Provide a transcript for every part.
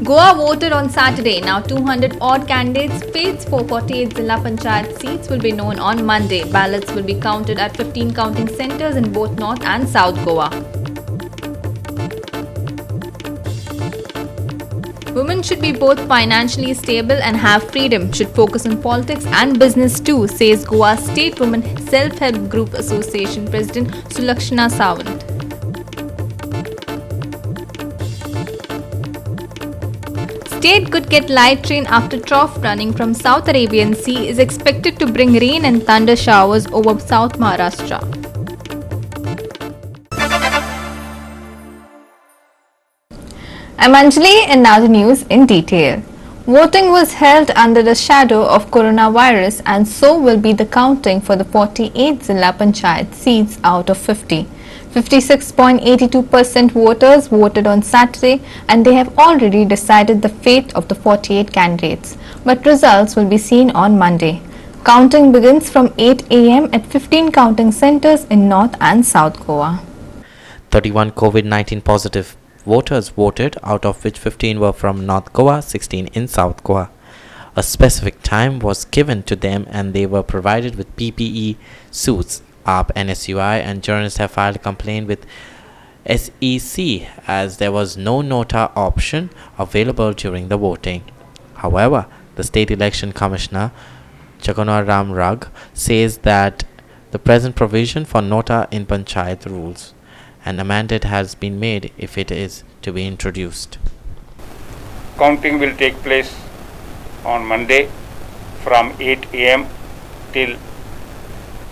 Goa voted on Saturday. Now 200 odd candidates. Fates for 48 Zilla Panchayat seats will be known on Monday. Ballots will be counted at 15 counting centres in both North and South Goa. Women should be both financially stable and have freedom, should focus on politics and business too, says Goa State Women Self-Help Group Association President Sulakshana Sawant. State could get light rain after trough running from South Arabian Sea is expected to bring rain and thunder showers over South Maharashtra. I'm Anjali and now the news in detail. Voting was held under the shadow of coronavirus and so will be the counting for the 48 Zilla Panchayat seats out of 50. 56.82% voters voted on Saturday and they have already decided the fate of the 48 candidates. But results will be seen on Monday. Counting begins from 8 a.m. at 15 counting centres in North and South Goa. 31 COVID-19 positive voters voted, out of which 15 were from North Goa, 16 in South Goa. A specific time was given to them and they were provided with PPE suits. AAP, NSUI and journalists have filed a complaint with SEC as there was no nota option available during the voting. However, the State Election Commissioner Jagannaram Rag says that the present provision for nota in Panchayat rules an amendment has been made if it is to be introduced. Counting will take place on Monday from 8 a.m. till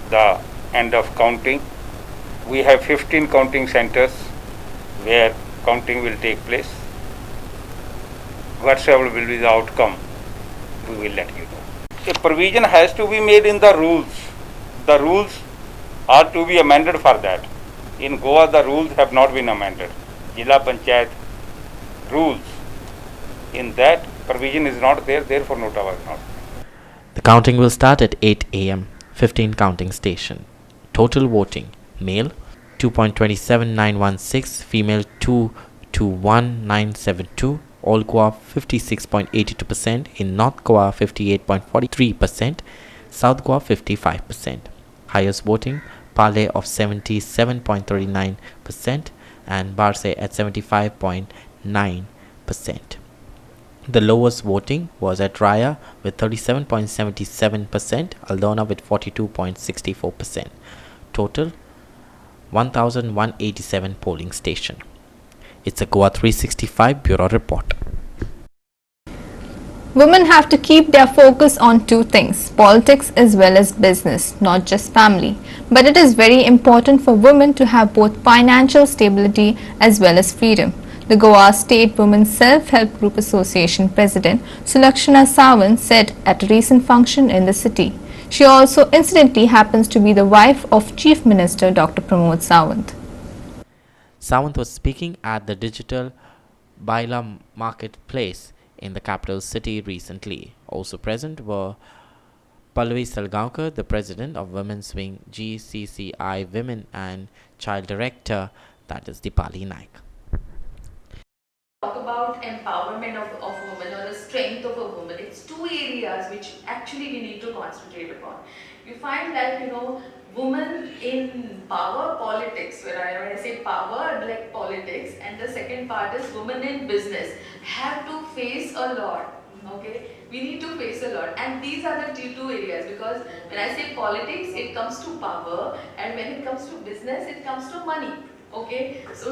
the end of counting. We have 15 counting centers where counting will take place. Whatever will be the outcome, we will let you know. A provision has to be made in the rules. The rules are to be amended for that. In Goa, the rules have not been amended. Jilla Panchayat rules. In that, provision is not there, therefore nota was not. The counting will start at 8 a.m. 15 counting station. Total voting: male 2.27916, female 221,972. All Goa 56.82%, in North Goa 58.43%, South Goa 55%. Highest voting: Pale of 77.39% and Barse at 75.9%. The lowest voting was at Raya with 37.77%, Aldona with 42.64%. Total 1,187 polling station. It's a Goa 365 Bureau Report. Women have to keep their focus on two things, politics as well as business, not just family. But it is very important for women to have both financial stability as well as freedom. The Goa State Women's Self-Help Group Association President Sulakshana Sawant said at a recent function in the city. She also incidentally happens to be the wife of Chief Minister Dr. Pramod Sawant. Sawant was speaking at the digital Baila marketplace in the capital city recently. Also present were Pallavi Salgaonkar, the president of Women's Wing GCCI Women and Child Director, that is Dipali Naik. Talk about empowerment of women or the strength of a woman. It's two areas which actually we need to concentrate upon. You find that, women in power politics, when I say power, like politics, and the second part is women in business, have to face a lot. Okay, we need to face a lot, and these are the two areas, because when I say politics, it comes to power, and when it comes to business, it comes to money. Okay, so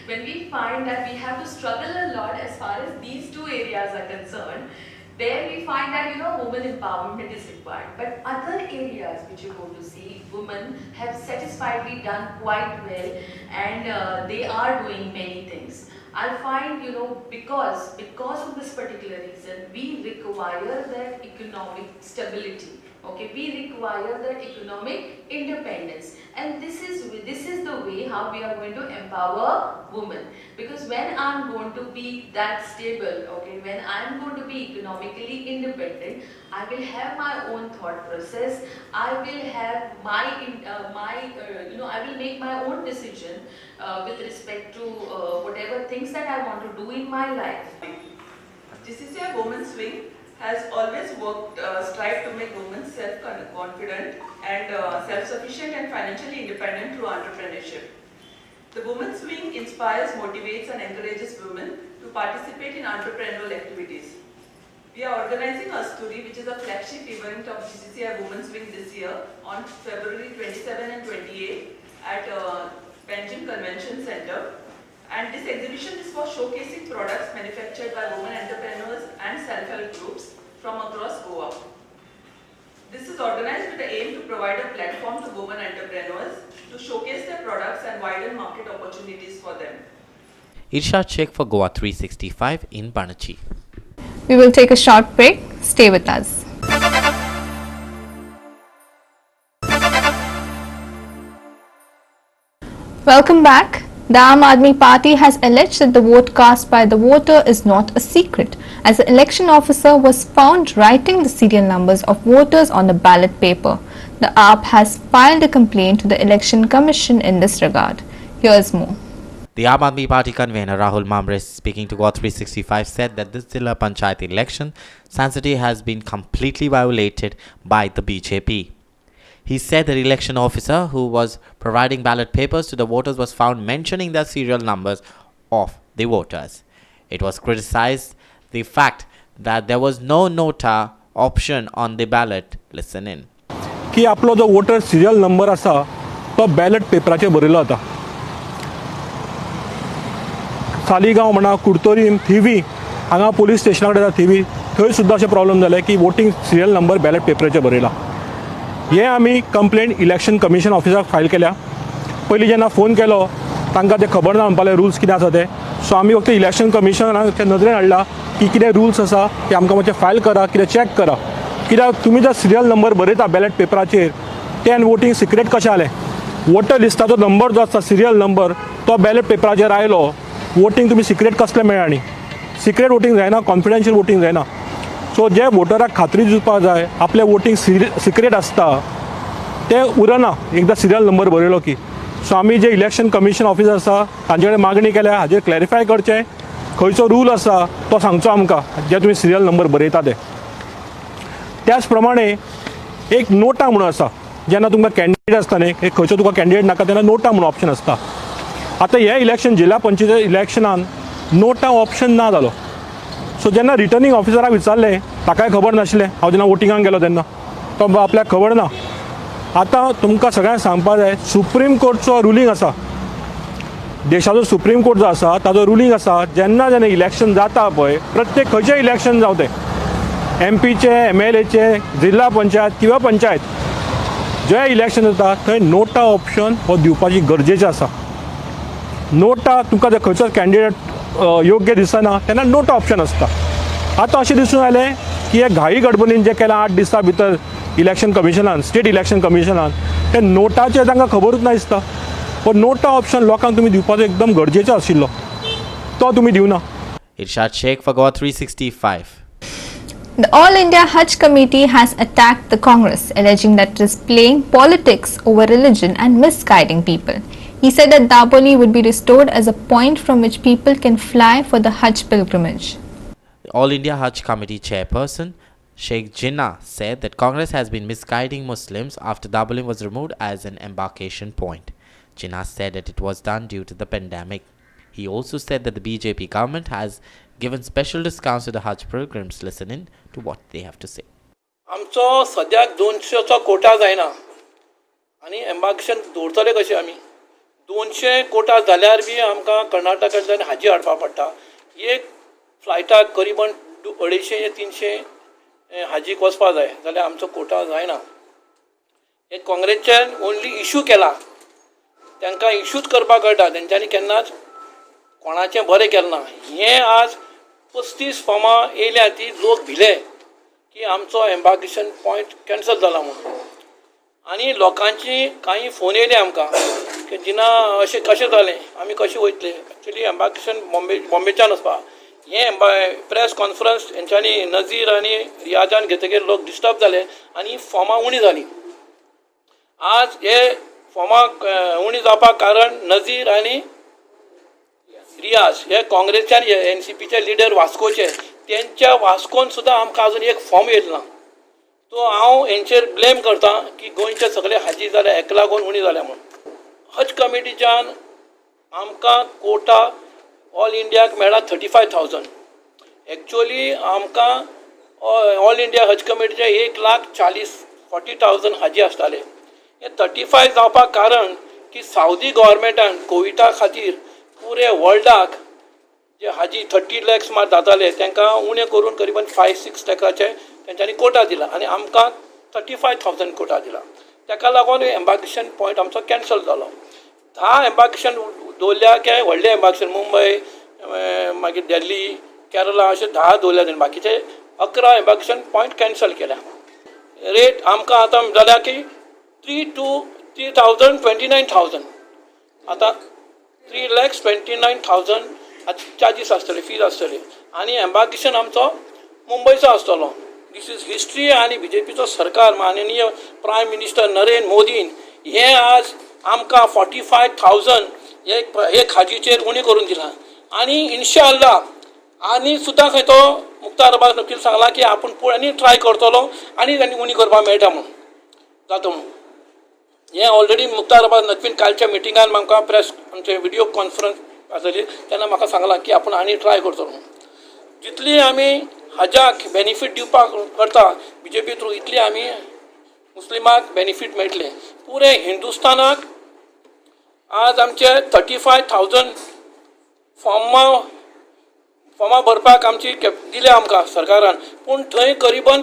when we find that we have to struggle a lot as far as these two areas are concerned, there we find that women empowerment is required. But other areas which you go to see, women have satisfactorily done quite well, and they are doing many things. I find because of this particular reason, we require that economic stability. Okay, we require that economic independence, and this is the way how we are going to empower women. Because when I'm going to be that stable, okay, when I'm going to be economically independent, I will have my own thought process. I will have I will make my own decision with respect to whatever things that I want to do in my life. GCCI Women's Wing has always strived to make women self-confident and self-sufficient and financially independent through entrepreneurship. The Women's Wing inspires, motivates and encourages women to participate in entrepreneurial activities. We are organizing a story which is a flagship event of GCCI Women's Wing this year on February 27 and 28 at Panjim Convention Center. And this exhibition is for showcasing products manufactured by women entrepreneurs and self-help groups from across Goa. This is organized with the aim to provide a platform to women entrepreneurs to showcase their products and widen market opportunities for them. Irshad Sheikh for Goa 365 in Banachi. We will take a short break. Stay with us. Welcome back. The Aam Aadmi Party has alleged that the vote cast by the voter is not a secret, as the election officer was found writing the serial numbers of voters on the ballot paper. The AAP has filed a complaint to the Election Commission in this regard. Here's more. The Aam Aadmi Party convener Rahul Mamre, speaking to GOA 365, said that this Zilla Panchayat election sanctity has been completely violated by the BJP. He said the election officer who was providing ballot papers to the voters was found mentioning the serial numbers of the voters. It was criticized the fact that there was no nota option on the ballot. Listen in. की आपलो जो voter serial number आसा तो ballot पेपराचेर बरयलो जाता. सालिगांव म्हणा कुडतोरीम थिवी हांगा police स्टेशना कडेन थिवी थंय सुद्दां अशें प्रॉब्लेम जाले की वोटींग सिरियल नंबर बॅलेट पेपराचेर बरयला. हे आमी कंप्लेंट इलेक्शन कमिशन ऑफिसाक फायल केल्या. पयलीं जेन्ना फोन केलो तांकां ते खबर ना म्हणपाले रुल्स कितें आसा ते. सो आमी फक्त इलेक्शन कमिशनाच्या नदरेन हाडला की कितें रुल्स आसा ते आमकां मातशें फायल करा, कितें चॅक करा. कित्याक तुमी जो सिरियल नंबर बरयता बॅलेट पेपराचेर तें वोटींग सिक्रेट कशें जालें. वोटर लिस्टाचो नंबर जो आसता सिरियल नंबर तो बॅलेट पेपराचेर आयलो. वोटींग तुमी सिक्रेट कसलें मेळ्ळां. सिक्रेट वोटींग जायना, कॉन्फिडेन्शियल वोटींग जायना. सो जे वोटराक खात्री दिवपाक जाय आपलें वोटींग सिक्रेट आसता तें उरना एकदां सिरियल नंबर बरयलो की. सो आमी जे इलेक्शन कमिशन ऑफिस आसा तांचे कडेन मागणी केल्या हाजेर क्लॅरिफाय करचें खंयचो रूल आसा तो सांगचो आमकां जे तुमी सिरियल नंबर बरयता ते. त्याच प्रमाणे एक नोटा म्हणून आसा जेन्ना तुमकां कॅन्डिडेट आसता न्ही एक खंयचो तुका कॅन्डिडेट नाका तेन्ना नोटा म्हणून ऑप्शन आसता. आतां हे इलेक्शन जिल्हा पंचायत इलेक्शनान नोटा ऑप्शन ना जालो. सो जेन्ना रिटर्निंग ऑफिसराक विचारलें ताकाय खबर नाशिल्लें हांव जेन्ना वोटिंगाक गेलो तेन्ना तो आपल्याक खबर ना. आतां तुमकां सगळ्यांक सांगपाक जाय सुप्रीम कोर्टचो रुलींग आसा. देशाचो सुप्रीम कोर्ट जो आसा ताजो रुलींग आसा जेन्ना जेन्ना इलेक्शन जाता पळय प्रत्येक खंयचें इलेक्शन जावं तें MPचे MLAचे जिल्हा पंचायत किंवा पंचायत जे इलेक्शन जाता थंय नोटा ऑप्शन हो दिवपाची गरजेचें आसा. नोटा तुमकां जर खंयचो कॅन्डिडेट योग्य दिसना तेन्ना नोटा ऑप्शन आसता. आतां अशें दिसून आयलें की हे घाई गडबडीन जें केलां 8 दिसां भितर इलेक्शन कमिशनान स्टेट इलेक्शन कमिशनान ते नोटाचें तांकां खबरूच ना दिसता. पण नोटा ऑप्शन लोकांक तुमी दिवपाचो एकदम गरजेचो आशिल्लो तो तुमी दिवना. Irshad Sheikh for GOA 365. The All India Hajj Committee has attacked the Congress, alleging that it is playing politics over religion and misguiding people. He said that Daboli would be restored as a point from which people can fly for the Hajj pilgrimage. The All India Hajj Committee chairperson Sheikh Jinnah said that Congress has been misguiding Muslims after Daboli was removed as an embarkation point. Jinnah said that it was done due to the pandemic. He also said that the BJP government has given special discounts to the Hajj pilgrims. Listen in to what they have to say. आमचो सद्याक 200चो कोटा जायना आनी embarkation दवरतले कशें आमी 200 कोटा जाल्यार B आमकां कर्नाटकांतल्यान हाजी हाडपाक पडटा. एक फ्लायटाक करीबन 250-300 हाजीक वचपा जाय जाल्यार आमचो कोटा जायना. हे काँग्रेसच्यान ओन्ली इशू केला. तांकां इशूच करपाक कळटा तेंच्यांनी केन्नाच कोणाचें बरें केलें ना. हें आज 35 फॉर्मां येयल्या ती लोक भिले की आमचो एम्बार्केशन पॉयंट कॅन्सल जाला म्हणून. आनी लोकांची काही फोन येयले आमकां की जिना अशें कशें जालें आमी कशें वयतले. एक्चुली एम्बार्केशन बॉम्बेच्यान वचपा हें प्रेस कॉन्फरन्स हेंच्यांनी नजीर आनी रियाजान घेतकीर लोक डिस्टर्ब जाले आनी फॉर्मां उणी जालीं. आज हे फॉर्मां उणी जावपाक कारण नजीर आनी रियाज हे काँग्रेसच्यान NCPचे लिडर वास्कोचे तेंच्या वास्कोन सुद्दां आमकां आजून एक फॉर्म येयलो ना. तो हांव हेंचेर ब्लेम करता की गोंयचे सगळे हाजी जाले हेका लागून उणी जाल्या म्हणून. हज कमिटीच्यान आमकां कोटा ऑल इंडियाक मेळ्ळा 35,000. एक्चुअली आमकां ऑल इंडिया हज कमिटीचे 1,40,000 हाजी आसताले. हे 35 जावपाक कारण की सावदी गव्हर्मेंटान कोविडा खातीर पुरे वर्ल्डाक जे हाजी 30 lakhs मार जाताले तांकां उणें करून करीबन 5-6 lakhsचे तेंच्यांनी कोटा दिला आनी आमकां 35,000 कोटा दिला. ताका लागून एम्बार्केशन पॉयंट आमचो कॅन्सल जालो. 10 एम्बार्केशन दवरल्या की व्हडले एम्बार्केशन मुंबय मागीर दिल्ली केरला अशे 10 दवरल्या तेणी. बाकीचे 11 एम्बार्केशन पॉयंट कॅन्सल केल्या. रेट आमकां आतां जाल्या की 3,29,000 आतां 3,29,000 चार्जीस आसतले, फीज आसतली आनी एम्बार्केशन आमचो मुंबयचो आसतलो. This is history. आनी BJPचो सरकार माननीय प्रायम मिनिस्टर नरेंद्र मोदीन हे आज आमकां 45,000 एक हाजीचेर उणी करून दिला. आनी इन्शाअल्लाह आनी सुद्दां खंय तो मुख्तार अब्बास नक्कील सांगला की आपूण आनी ट्राय करतलो आनी उणी करपाक मेळटा म्हणून जाता म्हणून. हे ऑलरेडी मुख्तार अब्बास नक्वीन कालच्या मिटिंगान आमकां प्रेस आमचे व्हिडिओ कॉन्फरन्स आसली तेन्ना म्हाका सांगला की आपूण आनी ट्राय करतलो म्हणून. जितली आमी हाजाक बेनिफीट दिवपाक करता BJP थ्रू इतली आमी मुस्लिमाक बेनिफीट मेळटले. पुरे हिंदुस्थानाक आज आमचे 35,000 फॉर्मां भरपाक आमची दिल्या आमकां सरकारान. पूण थंय करीबन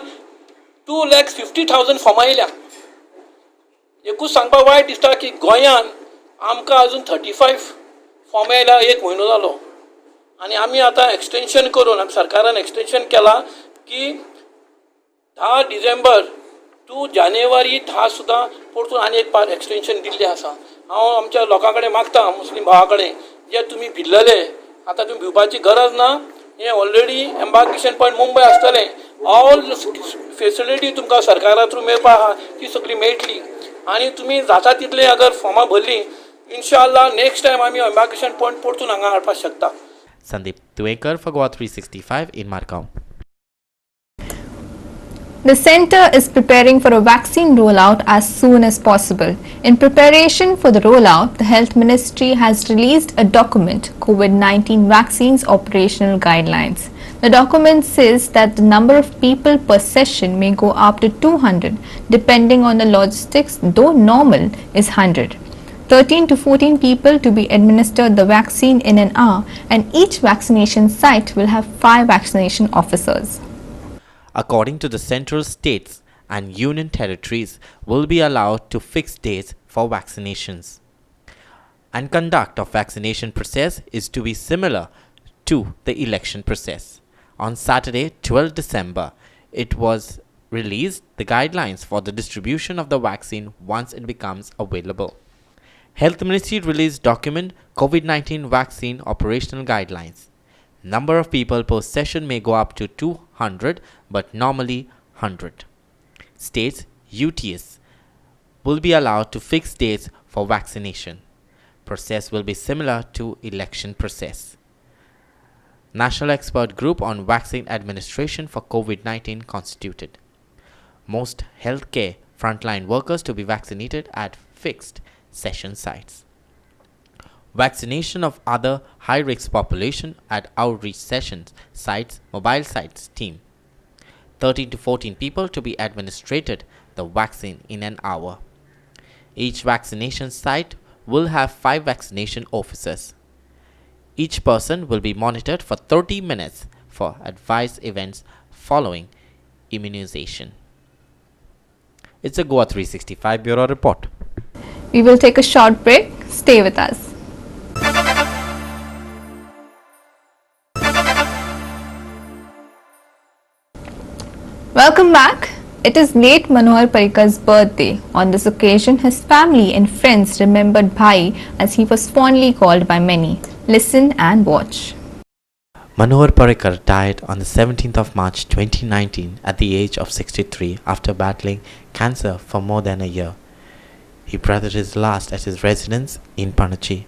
2,50,000 फॉर्मां येयल्या. एकूच सांगपाक वायट दिसता की गोंयान आमकां अजून 35 फॉर्म येयल्या 1 म्हयनो जालो आनी आमी आतां एक्सटेंशन करून आमी सरकारान एक्सटेंशन केला की 10 डिसेंबर टू जानेवारी 10 सुद्दां परतून आनी एक पार एक्सटेंशन दिल्लें आसा. हांव आमच्या लोकां कडेन मागता मुस्लीम भावा कडेन जे तुमी भिल्लले आतां तुमी भिवपाची गरज ना. हे ऑलरेडी एम्बार्केशन पॉयंट मुंबय आसतलें. ऑल फेसिलिटी तुमकां सरकारा थ्रू मेळपा आहा ती सगळी मेळटली आनी तुमी जाता तितले अगर फॉर्मां भरली इन्शाअल्लाह नेक्स्ट टायम आमी एम्बार्केशन पॉयंट परतून हांगा हाडपाक शकता. Sandeep Tuekar for GOA 365 in Margao. The centre is preparing for a vaccine rollout as soon as possible. In preparation for the rollout, the Health Ministry has released a document, COVID-19 Vaccines Operational Guidelines. The document says that the number of people per session may go up to 200, depending on the logistics, though normal is 100. 13 to 14 people to be administered the vaccine in an hour, and each vaccination site will have 5 vaccination officers. According to the central states and union territories will be allowed to fix dates for vaccinations. And conduct of vaccination process is to be similar to the election process. On Saturday, 12 December, it was released the guidelines for the distribution of the vaccine once it becomes available. Health Ministry released document COVID-19 Vaccine Operational Guidelines. Number of people per session may go up to 200 but normally 100. States UTS will be allowed to fix dates for vaccination. Process will be similar to election process. National Expert Group on Vaccine Administration for COVID-19 constituted. Most healthcare frontline workers to be vaccinated at fixed session sites. Vaccination of other high-risk population at outreach sessions sites, mobile sites team. 13 to 14 people to be administered the vaccine in an hour. Each vaccination site will have 5 vaccination officers. Each person will be monitored for 30 minutes for advised events following immunization. It's a GOA 365 Bureau report. We will take a short break. Stay with us. Welcome back. It is late Manohar Parikar's birthday. On this occasion, his family and friends remembered Bhai as he was fondly called by many. Listen and watch. Manohar Parikar died on the 17th of March 2019 at the age of 63 after battling cancer for more than a year. He breathed his last at his residence in Panachi.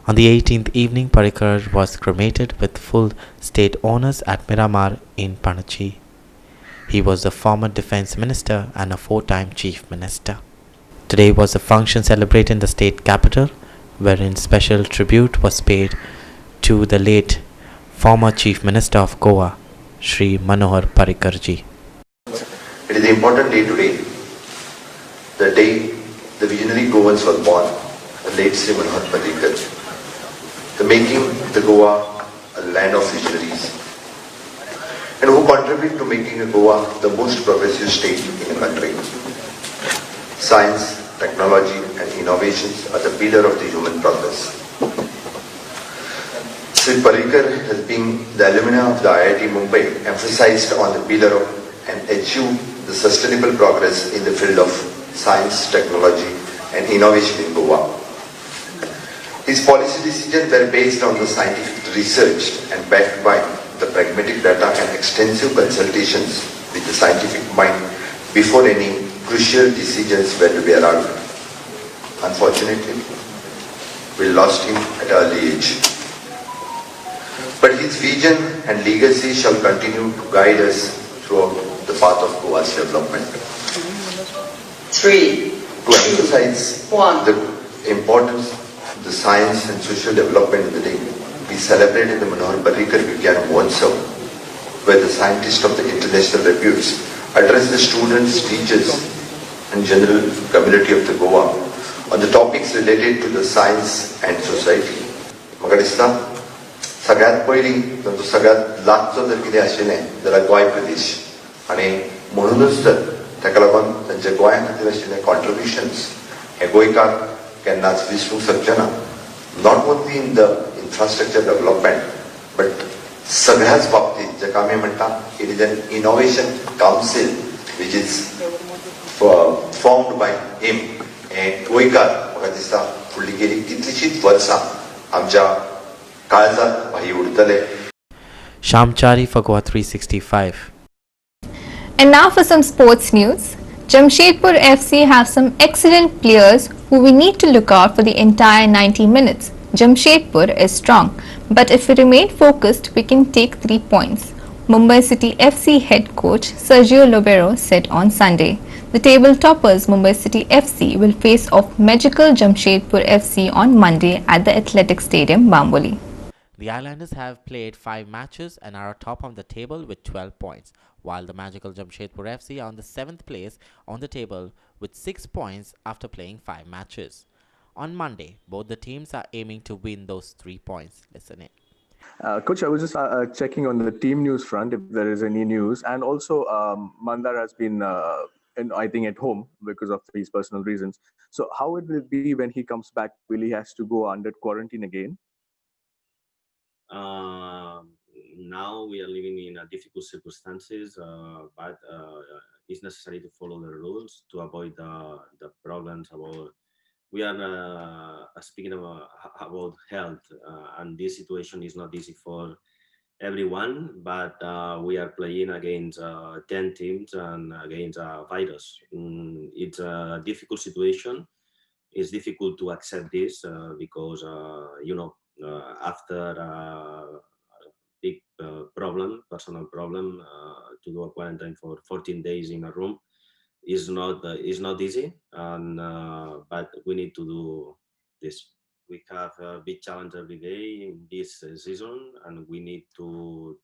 On the 18th evening, Parikar was cremated with full state honors at Miramar in Panachi. He was a former defense minister and a four-time chief minister. Today was a function celebrated in the state capital, wherein special tribute was paid to the late former chief minister of Goa, Sri Manohar Parikarji. It is an important day today, the day the visionary Goans was born, the late Sri Manohar Parrikar, the making the Goa a land of visionaries, and who contribute to making Goa the most progressive state in the country. Science, technology and innovations are the pillar of the human progress. Sri Parrikar has been the alumni of the IIT Mumbai emphasized on the pillar of and achieved the sustainable progress in the field of science, technology and innovation in Goa. His policy decisions were based on the scientific research and backed by the pragmatic data and extensive consultations with the scientific mind before any crucial decisions were to be arrived. Unfortunately, we lost him at an early age. But his vision and legacy shall continue to guide us throughout the path of Goa's development. 3, To emphasize 1. the importance of the science and social development of the day, we celebrated the Manohar Parrikar Vigyan Mahotsav, where the scientists of the international reputes address the students, teachers and general community of the Goa on the topics related to the science and society. म्हाका दिसता सगळ्यात पयलीं तांचो सगळ्यात लागचो जर कितें आशिल्लें जाल्यार गोंय प्रदेश आनी म्हणूनच तर ताका लागून तांचे गोंया खातीर आशिल्ले कॉन्ट्रिब्युशन्स हे गोंयकार केन्नाच विसरूंक शकचे ना. Not only in the infrastructure development but सगळ्याच बाबतींत जाका आमी म्हणटा it is an innovation council which is formed by him. हे गोंयकार म्हाका दिसता फुडली गेली कितलीशींच वर्सां आमच्या काळजांत भाई उरतले. Shamchari for Goa 365. And now for some sports news. Jamshedpur FC have some excellent players who we need to look out for the entire 90 minutes. Jamshedpur is strong, but if we remain focused, we can take 3 points. Mumbai City FC head coach Sergio Lobero said on Sunday. The table toppers Mumbai City FC will face off magical Jamshedpur FC on Monday at the Athletic Stadium, Bamboli. The Islanders have played 5 matches and are atop of the table with 12 points, while the magical Jamshedpur FC are on the 7th place on the table with 6 points after playing 5 matches. On Monday, both the teams are aiming to win those 3 points. Listen in. Coach, I was just checking on the team news front if there is any news, and also Mandar has been, I think, at home because of his personal reasons. So, how it will be when he comes back? Will he has to go under quarantine again? Now we are living in difficult circumstances, but it's necessary to follow the rules to avoid the problems about. We are speaking about health, and this situation is not easy for everyone, but we are playing against 10 teams and against a virus. It's a difficult situation. It's difficult to accept this because, after a big personal problem, to do a quarantine for 14 days in a room is not easy, and but we need to do this. We have a big challenge every day in this season, and we need to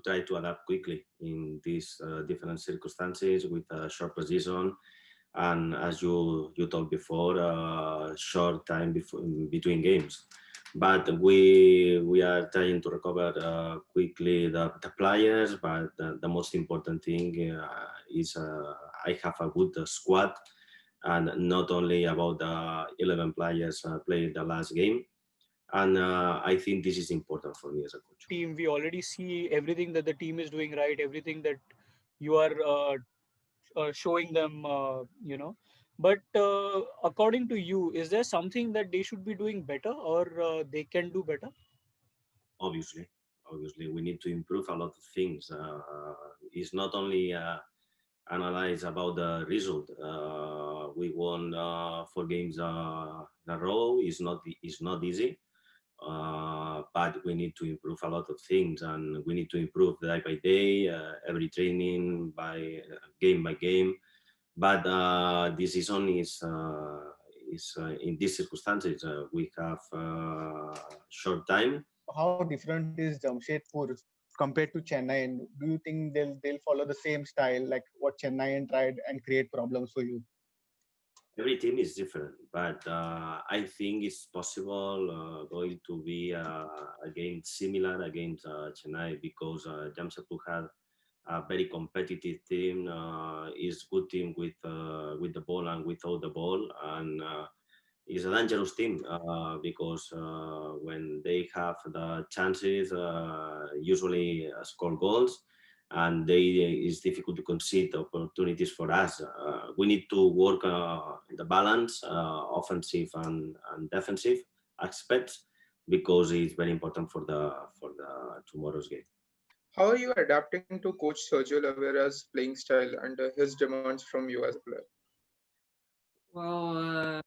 try to adapt quickly in these different circumstances with a short season, and as you talked before, short time between games. But we are trying to recover quickly the players. But the most important thing is I have a good squad, and not only about the 11 players playing the last game. And I think this is important for me as a coach. Team, we already see everything that the team is doing right, everything that you are showing them, But according to you, is there something that they should be doing better, or they can do better? Obviously, we need to improve a lot of things. It's not only analyze about the result. We won 4 games in a row. It's not easy, but we need to improve a lot of things, and we need to improve day by day, every training, by game by game. But this season is in these circumstances. We have short time. How different is Jamshedpur compared to Chennai? And do you think they'll follow the same style like what Chennai tried and create problems for you? Every team is different, but I think it's possible going to be again similar against Chennai, because Jamshedpur had a very competitive team. Is good team with the ball and without the ball, and is a dangerous team because when they have the chances, usually score goals, and it's difficult to concede opportunities for us. We need to work the balance, offensive and defensive aspects, because it's very important for the tomorrow's game. How are you adapting to Coach Sergio Oliveira's playing style and his demands from you as a player? Well,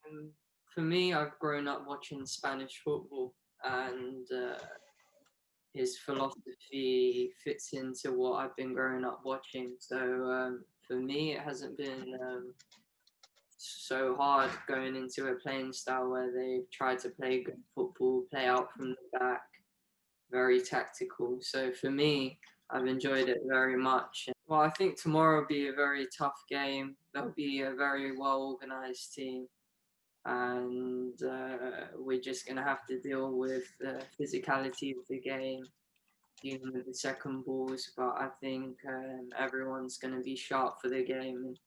for me, I've grown up watching Spanish football, and his philosophy fits into what I've been growing up watching. So for me, it hasn't been so hard going into a playing style where they try to play good football, play out from the back, very tactical. So for me, I've enjoyed it very much. Well, I think tomorrow will be a very tough game. There'll be a very well-organised team, and we're just going to have to deal with the physicality of the game, dealing with the second balls. But I think everyone's going to be sharp for the game and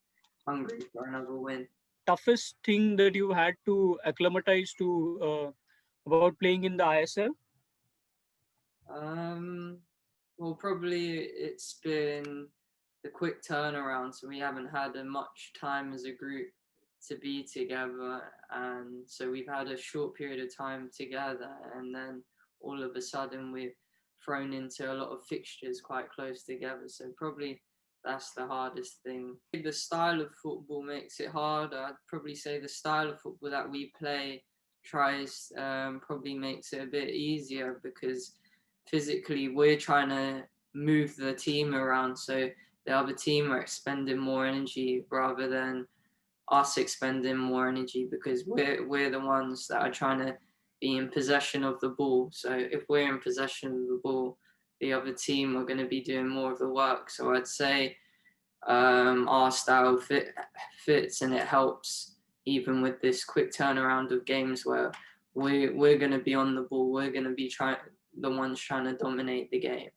hungry for another win. Toughest thing that you had to acclimatize to about playing in the ISL? Well, probably it's been the quick turnaround. So we haven't had much time as a group to be together, and so we've had a short period of time together, and then all of a sudden we're thrown into a lot of fixtures quite close together. So probably that's the hardest thing. The style of football makes it hard. I'd probably say the style of football that we play probably makes it a bit easier, because physically we're trying to move the team around, so the other team are expending more energy rather than us expending more energy, because we're the ones that are trying to be in possession of the ball. So if we're in possession of the ball, the other team are going to be doing more of the work. So I'd say our style fits, and it helps even with this quick turnaround of games where we're going to be on the ball. We're going to be the ones trying to dominate the game.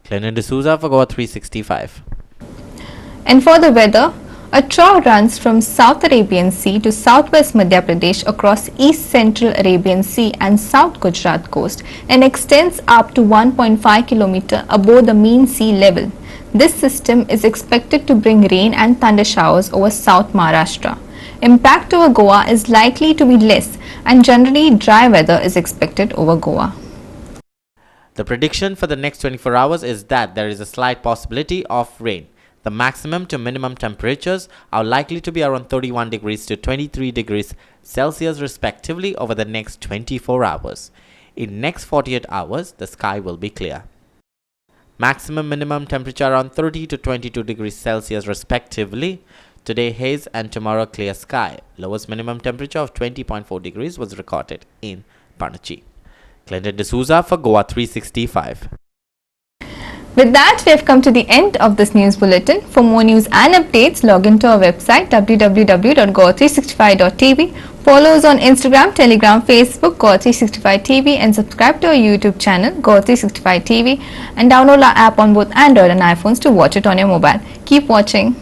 Clinton D'Souza for GOA 365. And for the weather, a trough runs from South Arabian Sea to southwest Madhya Pradesh across East Central Arabian Sea and South Gujarat coast and extends up to 1.5 km above the mean sea level. This system is expected to bring rain and thunder showers over South Maharashtra. Impact over Goa is likely to be less, and generally dry weather is expected over Goa. The prediction for the next 24 hours is that there is a slight possibility of rain. The maximum to minimum temperatures are likely to be around 31 degrees to 23 degrees Celsius respectively over the next 24 hours. In next 48 hours, the sky will be clear. Maximum minimum temperature around 30 to 22 degrees Celsius respectively. Today haze and tomorrow clear sky. Lowest minimum temperature of 20.4 degrees was recorded in Panachi. Clinton D'Souza for GOA 365. With that, we have come to the end of this news bulletin. For more news and updates, log into our website www.goa365.tv. Follow us on Instagram, Telegram, Facebook, GOA365TV, and subscribe to our YouTube channel, GOA365TV, and download our app on both Android and iPhones to watch it on your mobile. Keep watching.